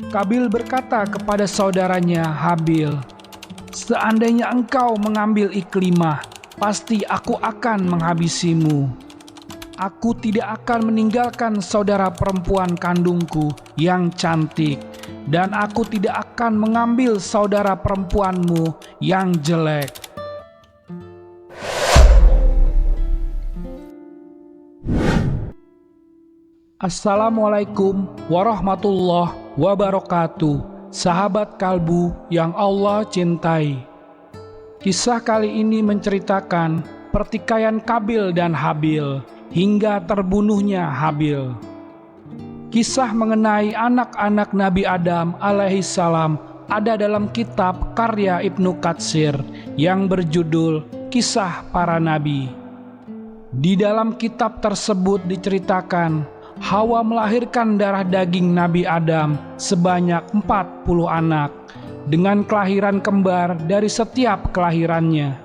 Kabil berkata kepada saudaranya Habil, "Seandainya engkau mengambil Iklimah, pasti aku akan menghabisimu. Aku tidak akan meninggalkan saudara perempuan kandungku yang cantik, dan aku tidak akan mengambil saudara perempuanmu yang jelek." Assalamualaikum warahmatullahi wabarakatuh, sahabat kalbu yang Allah cintai. Kisah kali ini menceritakan pertikaian Kabil dan Habil hingga terbunuhnya Habil. Kisah mengenai anak-anak Nabi Adam alaihissalam ada dalam kitab karya Ibnu Katsir yang berjudul Kisah Para Nabi. Di dalam kitab tersebut diceritakan Hawa melahirkan darah daging Nabi Adam sebanyak 40 anak dengan kelahiran kembar dari setiap kelahirannya.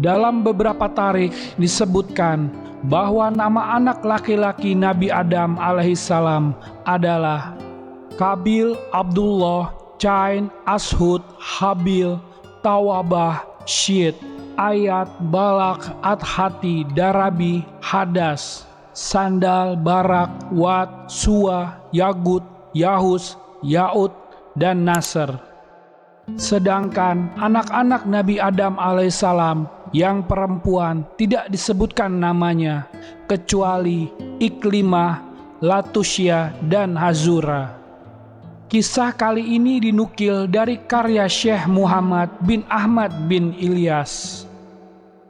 Dalam beberapa tarikh disebutkan bahwa nama anak laki-laki Nabi Adam alaihissalam adalah Kabil, Abdullah, Cain, Ashud, Habil, Tawabah, Syed, Ayat, Balak, Adhati, Darabi, Hadas, Sandal, Barak, Wat, Suwa, Yagut, Yahus, Yaud, dan Nasr. Sedangkan anak-anak Nabi Adam alaihissalam yang perempuan tidak disebutkan namanya, kecuali Iklimah, Latusya, dan Hazura. Kisah kali ini dinukil dari karya Syekh Muhammad bin Ahmad bin Ilyas.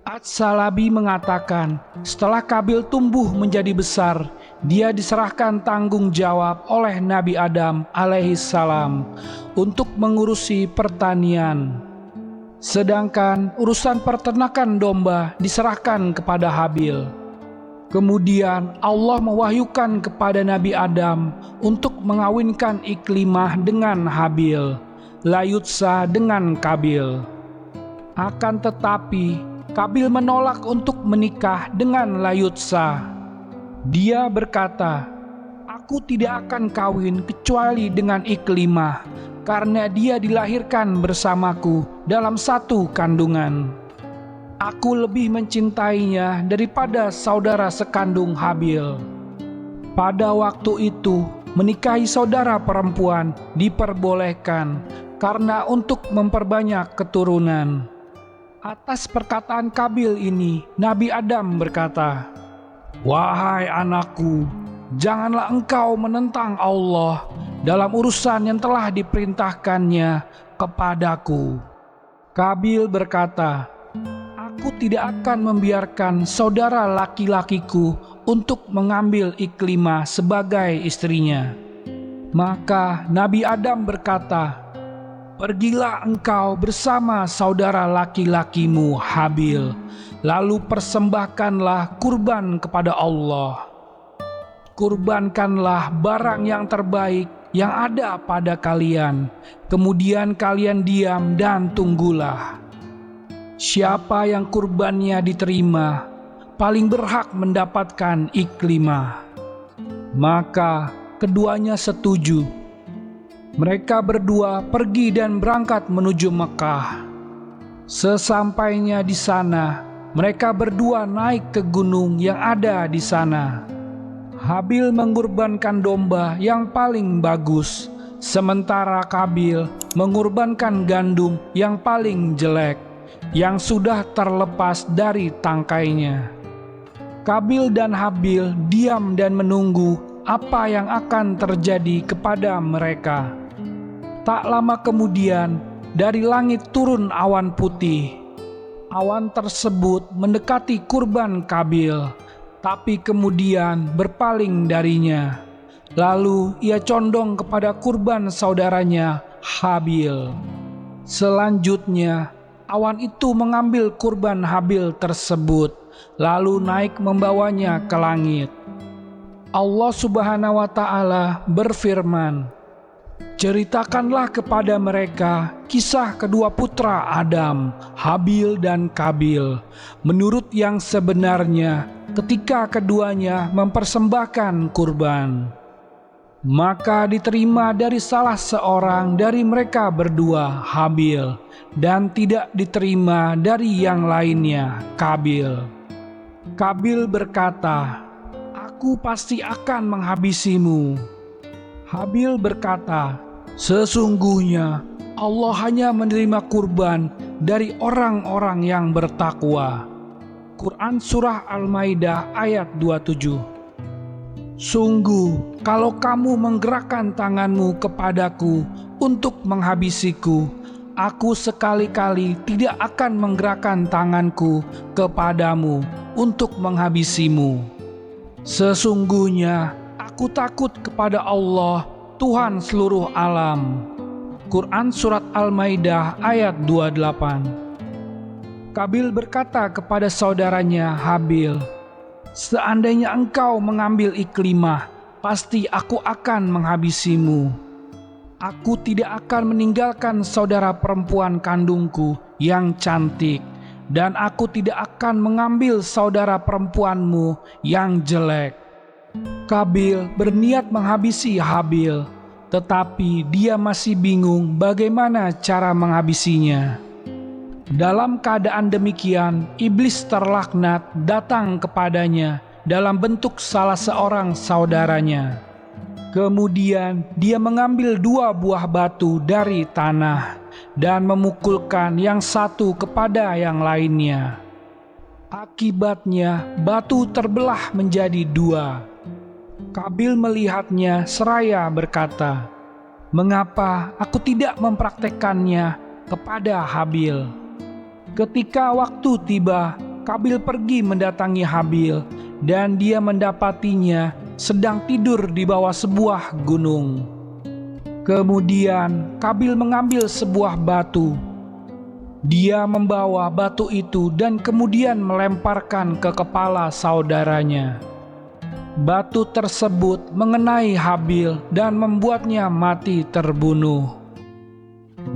At-Salabi mengatakan, setelah Kabil tumbuh menjadi besar, dia diserahkan tanggung jawab oleh Nabi Adam alaihissalam untuk mengurusi pertanian. Sedangkan urusan peternakan domba diserahkan kepada Habil. Kemudian Allah mewahyukan kepada Nabi Adam untuk mengawinkan Iklimah dengan Habil, Layutsa dengan Kabil. Akan tetapi Kabil menolak untuk menikah dengan Layutsa. Dia berkata, "Aku tidak akan kawin kecuali dengan Iklimah, karena dia dilahirkan bersamaku dalam satu kandungan. Aku lebih mencintainya daripada saudara sekandung Habil." Pada waktu itu, menikahi saudara perempuan diperbolehkan karena untuk memperbanyak keturunan. Atas perkataan Kabil ini, Nabi Adam berkata, "Wahai anakku, janganlah engkau menentang Allah dalam urusan yang telah diperintahkannya kepadaku." Kabil berkata, "Aku tidak akan membiarkan saudara laki-lakiku untuk mengambil Iklimah sebagai istrinya." Maka Nabi Adam berkata, "Pergilah engkau bersama saudara laki-lakimu Habil, lalu persembahkanlah kurban kepada Allah. Kurbankanlah barang yang terbaik yang ada pada kalian, kemudian kalian diam dan tunggulah. Siapa yang kurbannya diterima, paling berhak mendapatkan Iklimah." Maka keduanya setuju. Mereka berdua pergi dan berangkat menuju Mekah. Sesampainya di sana, mereka berdua naik ke gunung yang ada di sana. Habil mengorbankan domba yang paling bagus, sementara Kabil mengorbankan gandum yang paling jelek, yang sudah terlepas dari tangkainya. Kabil dan Habil diam dan menunggu apa yang akan terjadi kepada mereka. Tak lama kemudian, dari langit turun awan putih. Awan tersebut mendekati kurban Kabil, tapi kemudian berpaling darinya. Lalu ia condong kepada kurban saudaranya Habil. Selanjutnya, awan itu mengambil kurban Habil tersebut, lalu naik membawanya ke langit. Allah Subhanahu wa Ta'ala berfirman, "Ceritakanlah kepada mereka kisah kedua putra Adam, Habil dan Kabil, menurut yang sebenarnya ketika keduanya mempersembahkan kurban. Maka diterima dari salah seorang dari mereka berdua, Habil, dan tidak diterima dari yang lainnya, Kabil. Kabil berkata, "Aku pasti akan menghabisimu." Habil berkata, "Sesungguhnya Allah hanya menerima kurban dari orang-orang yang bertakwa." Quran Surah Al-Maidah ayat 27. Sungguh, kalau kamu menggerakkan tanganmu kepadaku untuk menghabisiku, aku sekali-kali tidak akan menggerakkan tanganku kepadamu untuk menghabisimu. Sesungguhnya, aku takut kepada Allah, Tuhan seluruh alam. Quran Surat Al-Maidah ayat 28. Kabil berkata kepada saudaranya Habil, "Seandainya engkau mengambil Iklimah, pasti aku akan menghabisimu. Aku tidak akan meninggalkan saudara perempuan kandungku yang cantik, dan aku tidak akan mengambil saudara perempuanmu yang jelek." Kabil berniat menghabisi Habil, tetapi dia masih bingung bagaimana cara menghabisinya. Dalam keadaan demikian, iblis terlaknat datang kepadanya dalam bentuk salah seorang saudaranya. Kemudian dia mengambil 2 buah batu dari tanah dan memukulkan yang satu kepada yang lainnya. Akibatnya batu terbelah menjadi 2. Kabil melihatnya seraya berkata, "Mengapa aku tidak mempraktekkannya kepada Habil?" Ketika waktu tiba, Kabil pergi mendatangi Habil, dan dia mendapatinya sedang tidur di bawah sebuah gunung. Kemudian Kabil mengambil sebuah batu. Dia membawa batu itu dan kemudian melemparkan ke kepala saudaranya. Batu tersebut mengenai Habil dan membuatnya mati terbunuh.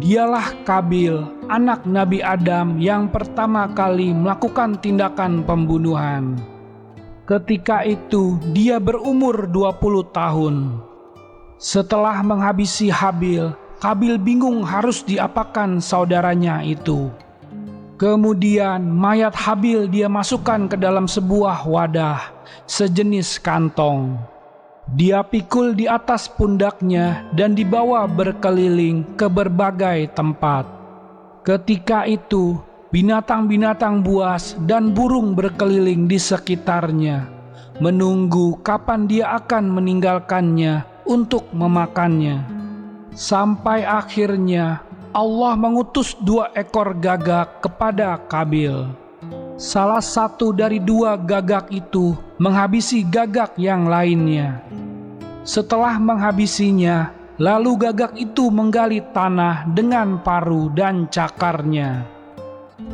Dialah Kabil, anak Nabi Adam yang pertama kali melakukan tindakan pembunuhan. Ketika itu dia berumur 20 tahun. Setelah menghabisi Habil, Kabil bingung harus diapakan saudaranya itu. Kemudian mayat Habil dia masukkan ke dalam sebuah wadah, sejenis kantong. Dia pikul di atas pundaknya dan dibawa berkeliling ke berbagai tempat. Ketika itu, binatang-binatang buas dan burung berkeliling di sekitarnya, menunggu kapan dia akan meninggalkannya untuk memakannya. Sampai akhirnya Allah mengutus 2 ekor gagak kepada Kabil. Salah satu dari 2 gagak itu menghabisi gagak yang lainnya. Setelah menghabisinya, lalu gagak itu menggali tanah dengan paru dan cakarnya.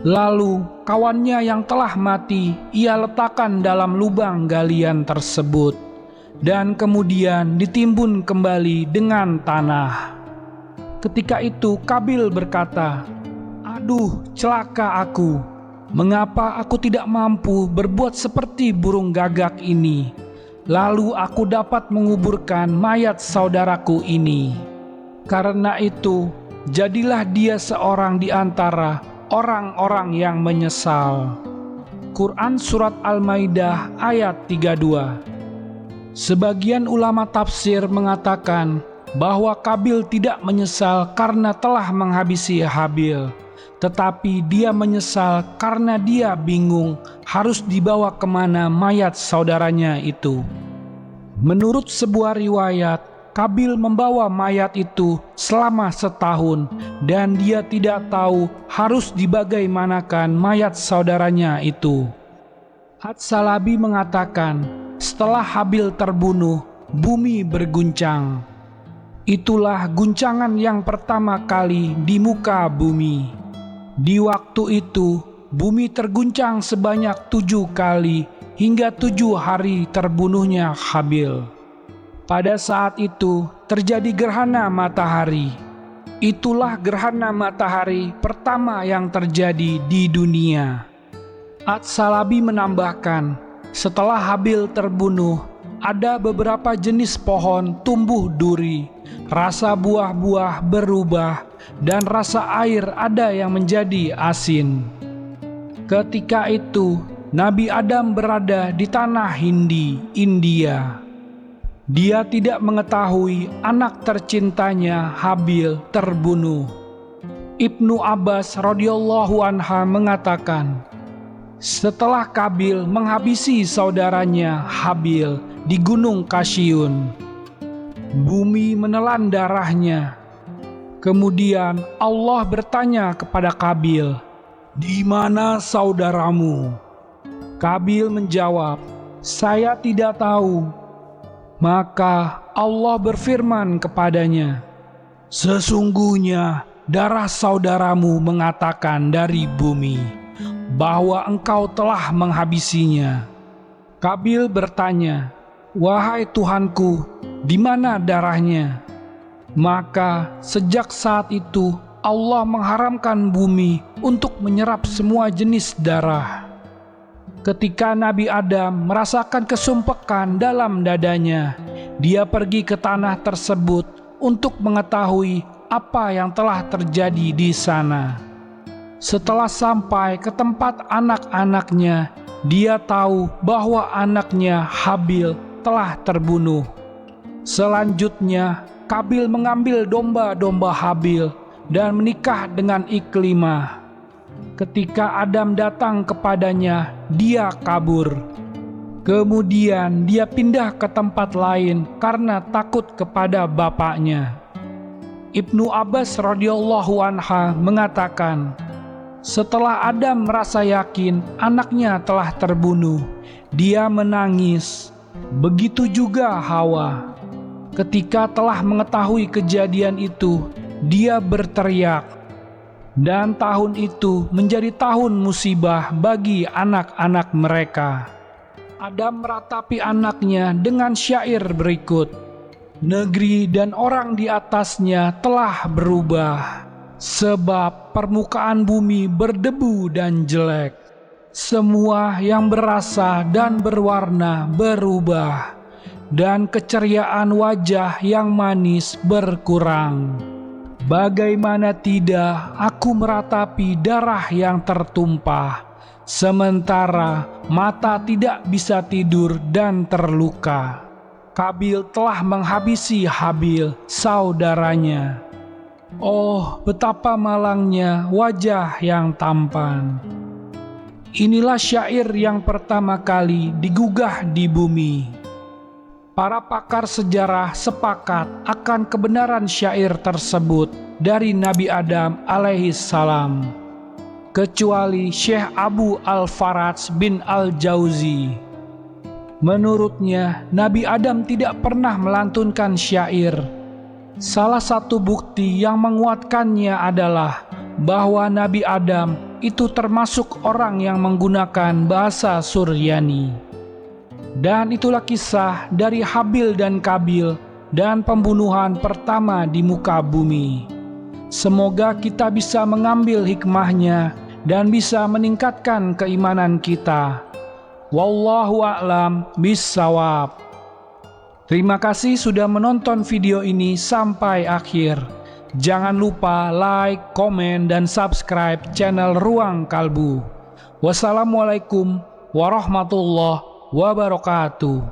Lalu kawannya yang telah mati ia letakkan dalam lubang galian tersebut, dan kemudian ditimbun kembali dengan tanah. Ketika itu Kabil berkata, "Aduh, celaka aku! Mengapa aku tidak mampu berbuat seperti burung gagak ini? Lalu aku dapat menguburkan mayat saudaraku ini." Karena itu, jadilah dia seorang di antara orang-orang yang menyesal. Quran Surat Al-Maidah ayat 32. Sebagian ulama tafsir mengatakan bahwa Kabil tidak menyesal karena telah menghabisi Habil, tetapi dia menyesal karena dia bingung harus dibawa kemana mayat saudaranya itu. Menurut sebuah riwayat, Kabil membawa mayat itu selama setahun dan dia tidak tahu harus dibagaimanakan mayat saudaranya itu. At-Salabi mengatakan, setelah Habil terbunuh, bumi berguncang. Itulah guncangan yang pertama kali di muka bumi. Di waktu itu, bumi terguncang sebanyak 7 kali hingga 7 hari terbunuhnya Habil. Pada saat itu terjadi gerhana matahari. Itulah gerhana matahari pertama yang terjadi di dunia. At-Salabi menambahkan, setelah Habil terbunuh, ada beberapa jenis pohon tumbuh duri, rasa buah-buah berubah, dan rasa air ada yang menjadi asin. Ketika itu, Nabi Adam berada di tanah Hindi, India. Dia tidak mengetahui anak tercintanya Habil terbunuh. Ibnu Abbas radhiyallahu anha mengatakan, setelah Kabil menghabisi saudaranya Habil di Gunung Kasyun, bumi menelan darahnya. Kemudian Allah bertanya kepada Kabil, "Di mana saudaramu?" Kabil menjawab, "Saya tidak tahu." Maka Allah berfirman kepadanya, "Sesungguhnya darah saudaramu mengatakan dari bumi bahwa engkau telah menghabisinya." Kabil bertanya, "Wahai Tuhanku, di mana darahnya?" Maka sejak saat itu Allah mengharamkan bumi untuk menyerap semua jenis darah. Ketika Nabi Adam merasakan kesumpekan dalam dadanya, dia pergi ke tanah tersebut untuk mengetahui apa yang telah terjadi di sana. Setelah sampai ke tempat anak-anaknya, dia tahu bahwa anaknya Habil telah terbunuh. Selanjutnya, Kabil mengambil domba-domba Habil dan menikah dengan Iklimah. Ketika Adam datang kepadanya, dia kabur. Kemudian dia pindah ke tempat lain karena takut kepada bapaknya. Ibnu Abbas radhiyallahu anha mengatakan, setelah Adam merasa yakin anaknya telah terbunuh, dia menangis. Begitu juga Hawa. Ketika telah mengetahui kejadian itu, dia berteriak. Dan tahun itu menjadi tahun musibah bagi anak-anak mereka. Adam meratapi anaknya dengan syair berikut, "Negeri dan orang di atasnya telah berubah, sebab permukaan bumi berdebu dan jelek. Semua yang berasa dan berwarna berubah, dan keceriaan wajah yang manis berkurang. Bagaimana tidak, aku meratapi darah yang tertumpah, sementara mata tidak bisa tidur dan terluka." Kabil telah menghabisi Habil, saudaranya. Oh, betapa malangnya wajah yang tampan. Inilah syair yang pertama kali digugah di bumi. Para pakar sejarah sepakat akan kebenaran syair tersebut dari Nabi Adam alaihissalam, kecuali Syekh Abu Al-Faraj bin Al-Jauzi. Menurutnya, Nabi Adam tidak pernah melantunkan syair. Salah satu bukti yang menguatkannya adalah bahwa Nabi Adam itu termasuk orang yang menggunakan bahasa Suryani. Dan itulah kisah dari Habil dan Kabil dan pembunuhan pertama di muka bumi. Semoga kita bisa mengambil hikmahnya dan bisa meningkatkan keimanan kita. Wallahu a'lam bishawab. Terima kasih sudah menonton video ini sampai akhir. Jangan lupa like, komen, dan subscribe channel Ruang Kalbu. Wassalamualaikum warahmatullahi wabarakatuh.